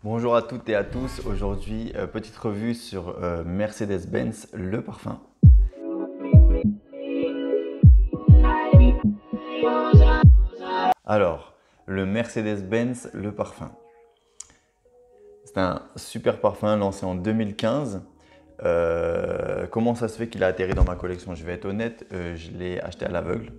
Bonjour à toutes et à tous. Aujourd'hui, petite revue sur Mercedes-Benz, le parfum. Alors, le Mercedes-Benz, le parfum. C'est un super parfum lancé en 2015. Comment ça se fait qu'il a atterri dans ma collection? Je vais être honnête, je l'ai acheté à l'aveugle.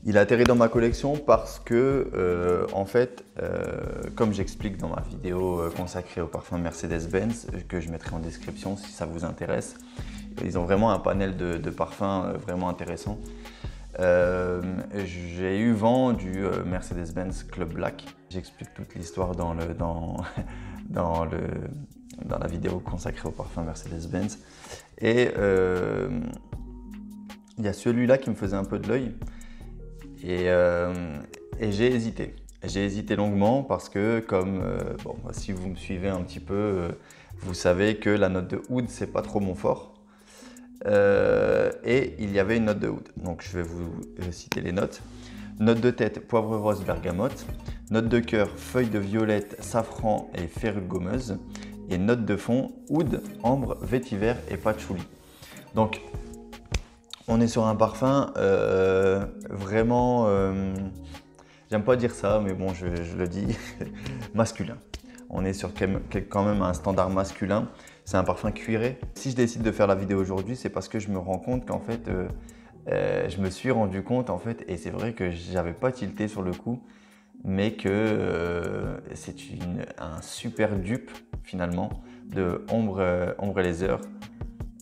Il a atterri dans ma collection parce que, comme j'explique dans ma vidéo consacrée au parfum Mercedes-Benz, que je mettrai en description si ça vous intéresse, ils ont vraiment un panel de parfums vraiment intéressant. J'ai eu vent du Mercedes-Benz Club Black. J'explique toute l'histoire dans la vidéo consacrée au parfum Mercedes-Benz. Et il y a celui-là qui me faisait un peu de l'œil. Et j'ai hésité. J'ai hésité longuement parce que, si vous me suivez un petit peu, vous savez que la note de oud, c'est pas trop mon fort. Et il y avait une note de oud. Donc je vais vous citer les notes. Note de tête, poivre rose, bergamote. Note de cœur, feuille de violette, safran et férule gommeuse. Et note de fond, oud, ambre, vétiver et patchouli. Donc on est sur un parfum vraiment, j'aime pas dire ça, mais bon, je le dis, masculin. On est sur quand même un standard masculin. C'est un parfum cuiré. Si je décide de faire la vidéo aujourd'hui, c'est parce que je me rends compte qu'en fait, je me suis rendu compte en fait, et c'est vrai que j'avais pas tilté sur le coup, mais que c'est un super dupe finalement de Ombre Leather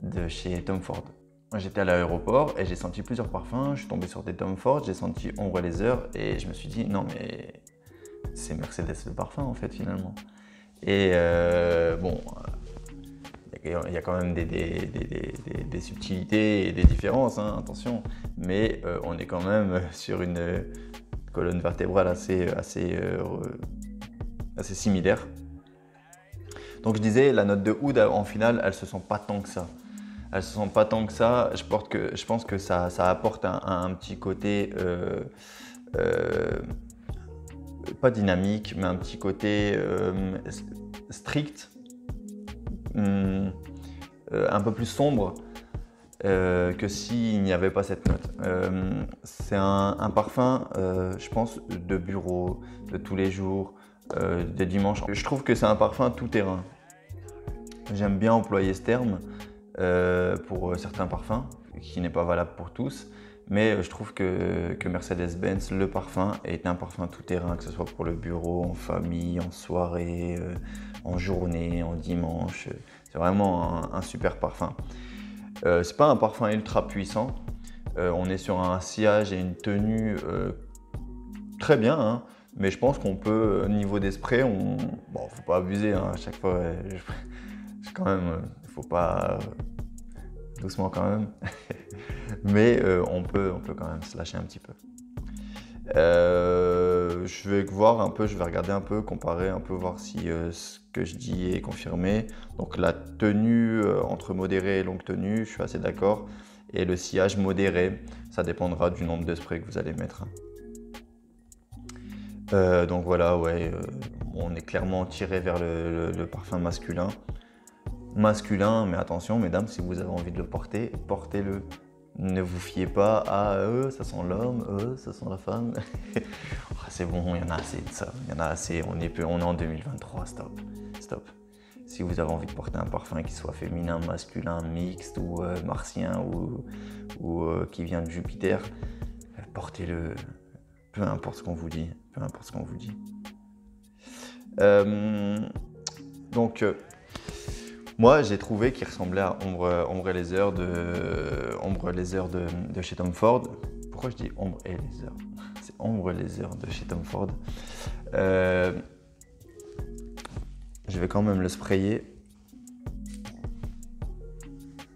de chez Tom Ford. J'étais à l'aéroport et j'ai senti plusieurs parfums. Je suis tombé sur des Tom Ford, j'ai senti Ombre Leather et je me suis dit non mais c'est Mercedes le parfum en fait finalement. Et bon, il y a quand même des subtilités et des différences, hein, attention, mais on est quand même sur une colonne vertébrale assez similaire. Donc je disais, la note de oud en finale, elle se sent pas tant que ça. Elle se sent pas tant que ça. Je pense que ça apporte un petit côté pas dynamique, mais un petit côté strict, un peu plus sombre que s'il n'y avait pas cette note. C'est un parfum, je pense, de bureau, de tous les jours, de dimanche. Je trouve que c'est un parfum tout terrain. J'aime bien employer ce terme pour certains parfums, qui n'est pas valable pour tous. Mais je trouve que Mercedes-Benz, le parfum, est un parfum tout terrain, que ce soit pour le bureau, en famille, en soirée, en journée, en dimanche. C'est vraiment un super parfum. C'est pas un parfum ultra puissant. On est sur un sillage et une tenue très bien, hein, mais je pense qu'on peut, niveau des sprays, bon, faut pas abuser, hein, à chaque fois. Quand même, faut pas. Doucement quand même. Mais on peut quand même se lâcher un petit peu. Je vais voir un peu, je vais regarder un peu, comparer un peu, voir si ce que je dis est confirmé. Donc la tenue entre modéré et longue tenue, je suis assez d'accord. Et le sillage modéré, ça dépendra du nombre de sprays que vous allez mettre. Donc voilà, ouais, on est clairement tiré vers le parfum masculin. Masculin, mais attention mesdames, si vous avez envie de le porter, portez-le. Ne vous fiez pas à ça sent l'homme, ça sent la femme. C'est bon, il y en a assez de ça. Il y en a assez, on est en 2023, stop. Stop. Si vous avez envie de porter un parfum qui soit féminin, masculin, mixte ou martien ou qui vient de Jupiter, portez-le. Peu importe ce qu'on vous dit. Peu importe ce qu'on vous dit. Moi, j'ai trouvé qu'il ressemblait à Ombre Leather de chez Tom Ford. Pourquoi je dis Ombre et Leather? C'est Ombre Leather de chez Tom Ford. Je vais quand même le sprayer.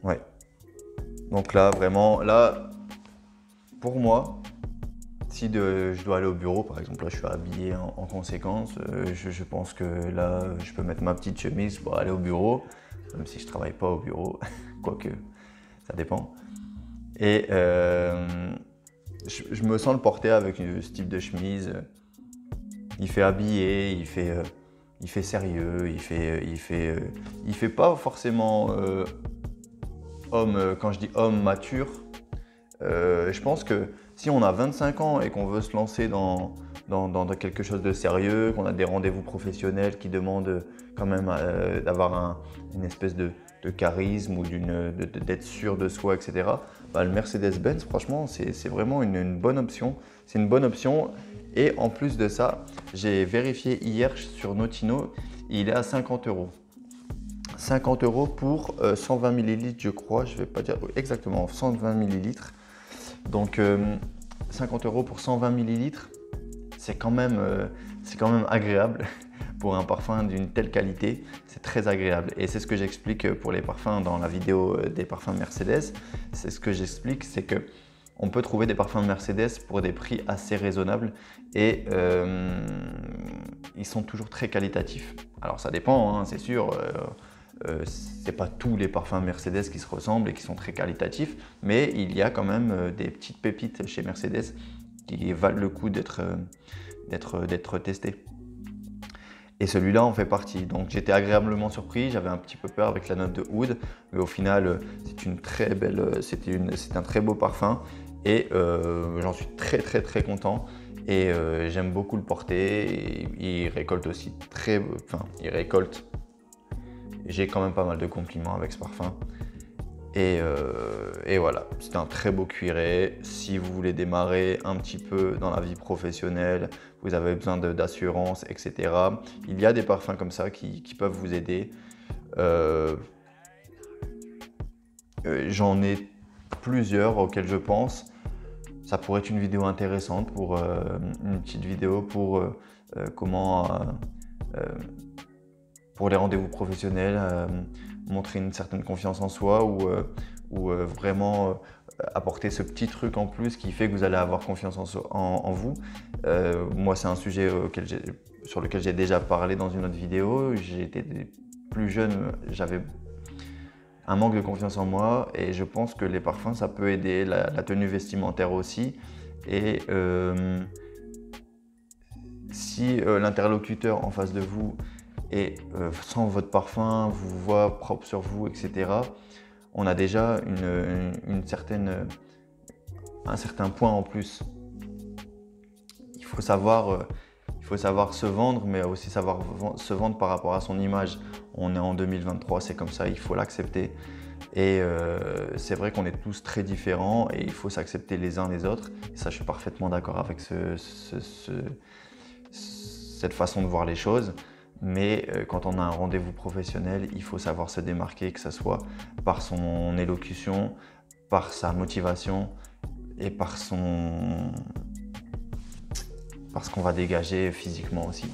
Ouais. Donc là, vraiment, là, pour moi, si je dois aller au bureau, par exemple, là je suis habillé en conséquence, je pense que là, je peux mettre ma petite chemise pour aller au bureau. Même si je ne travaille pas au bureau, quoique ça dépend. Et je me sens le porter avec ce type de chemise. Il fait habillé, il fait il fait sérieux, il fait pas forcément homme, quand je dis homme mature. Je pense que si on a 25 ans et qu'on veut se lancer dans quelque chose de sérieux, qu'on a des rendez-vous professionnels qui demandent quand même d'avoir une espèce de charisme ou d'être sûr de soi, etc. Bah, le Mercedes-Benz, franchement, c'est vraiment une bonne option. C'est une bonne option. Et en plus de ça, j'ai vérifié hier sur Notino, il est à 50 €. 50 € pour 120 ml, je crois, je ne vais pas dire exactement, 120 ml. Donc 50 € pour 120 ml, c'est quand même agréable pour un parfum d'une telle qualité. C'est très agréable et c'est ce que j'explique pour les parfums dans la vidéo des parfums Mercedes. C'est ce que j'explique, c'est que on peut trouver des parfums de Mercedes pour des prix assez raisonnables et ils sont toujours très qualitatifs. Alors ça dépend, hein, c'est sûr. C'est pas tous les parfums Mercedes qui se ressemblent et qui sont très qualitatifs, mais il y a quand même des petites pépites chez Mercedes qui valent le coup d'être testés. Et celui-là en fait partie. Donc j'étais agréablement surpris, j'avais un petit peu peur avec la note de oud, mais au final c'est un très beau parfum et j'en suis très content. Et j'aime beaucoup le porter. Et il récolte aussi j'ai quand même pas mal de compliments avec ce parfum. Et voilà, c'est un très beau cuiré. Si vous voulez démarrer un petit peu dans la vie professionnelle, vous avez besoin d'assurance, etc. Il y a des parfums comme ça qui peuvent vous aider. J'en ai plusieurs auxquels je pense. Ça pourrait être une vidéo intéressante une petite vidéo pour pour les rendez-vous professionnels, montrer une certaine confiance en soi ou vraiment apporter ce petit truc en plus qui fait que vous allez avoir confiance en vous. Moi, c'est un sujet sur lequel j'ai déjà parlé dans une autre vidéo. J'étais plus jeune, j'avais un manque de confiance en moi et je pense que les parfums, ça peut aider, la tenue vestimentaire aussi. Et si l'interlocuteur en face de vous et sans votre parfum, vous voit propre sur vous, etc., on a déjà un certain point en plus. Il faut savoir se vendre, mais aussi savoir se vendre par rapport à son image. On est en 2023, c'est comme ça, il faut l'accepter. Et c'est vrai qu'on est tous très différents et il faut s'accepter les uns les autres. Et ça, je suis parfaitement d'accord avec cette façon de voir les choses. Mais quand on a un rendez-vous professionnel, il faut savoir se démarquer, que ce soit par son élocution, par sa motivation et par ce qu'on va dégager physiquement aussi.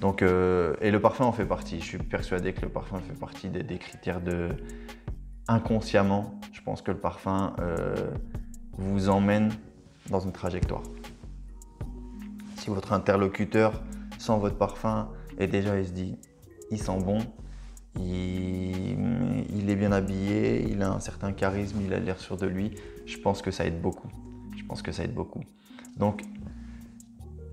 Donc, et le parfum en fait partie. Je suis persuadé que le parfum fait partie des critères inconsciemment. Je pense que le parfum vous emmène dans une trajectoire. Si votre interlocuteur sent votre parfum et déjà il se dit il sent bon, il est bien habillé, il a un certain charisme, il a l'air sûr de lui, je pense que ça aide beaucoup. Donc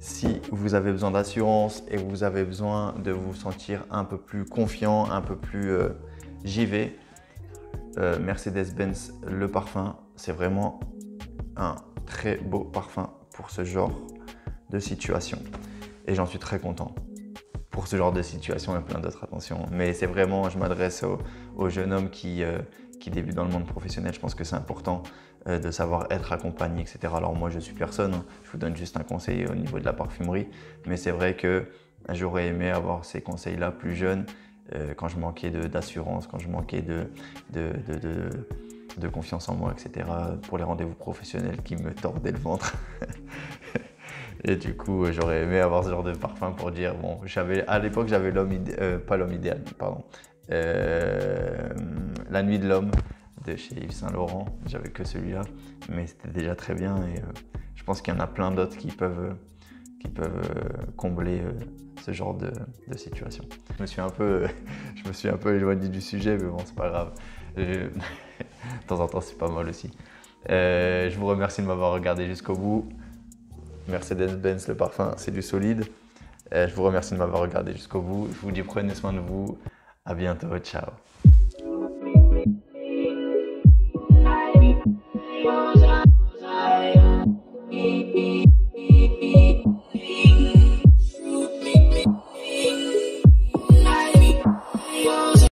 si vous avez besoin d'assurance et vous avez besoin de vous sentir un peu plus confiant, un peu plus j'y vais, Mercedes-Benz, le parfum, c'est vraiment un très beau parfum pour ce genre de situation. Et j'en suis très content. Pour ce genre de situation et plein d'autres, attention. Mais c'est vraiment, je m'adresse aux jeunes hommes qui débutent dans le monde professionnel. Je pense que c'est important de savoir être accompagné, etc. Alors moi, je suis personne, hein. Je vous donne juste un conseil au niveau de la parfumerie. Mais c'est vrai que j'aurais aimé avoir ces conseils-là plus jeune, quand je manquais d'assurance, quand je manquais de confiance en moi, etc. Pour les rendez-vous professionnels qui me tordaient le ventre. Et du coup, j'aurais aimé avoir ce genre de parfum pour dire, bon, à l'époque, j'avais pas l'homme idéal, pardon. La nuit de l'homme de chez Yves Saint Laurent, j'avais que celui-là, mais c'était déjà très bien et je pense qu'il y en a plein d'autres qui peuvent combler ce genre de situation. Je me suis un peu éloigné du sujet, mais bon, c'est pas grave. De temps en temps, c'est pas mal aussi. Je vous remercie de m'avoir regardé jusqu'au bout. Mercedes-Benz, le parfum, c'est du solide. Je vous remercie de m'avoir regardé jusqu'au bout. Je vous dis prenez soin de vous. À bientôt. Ciao. I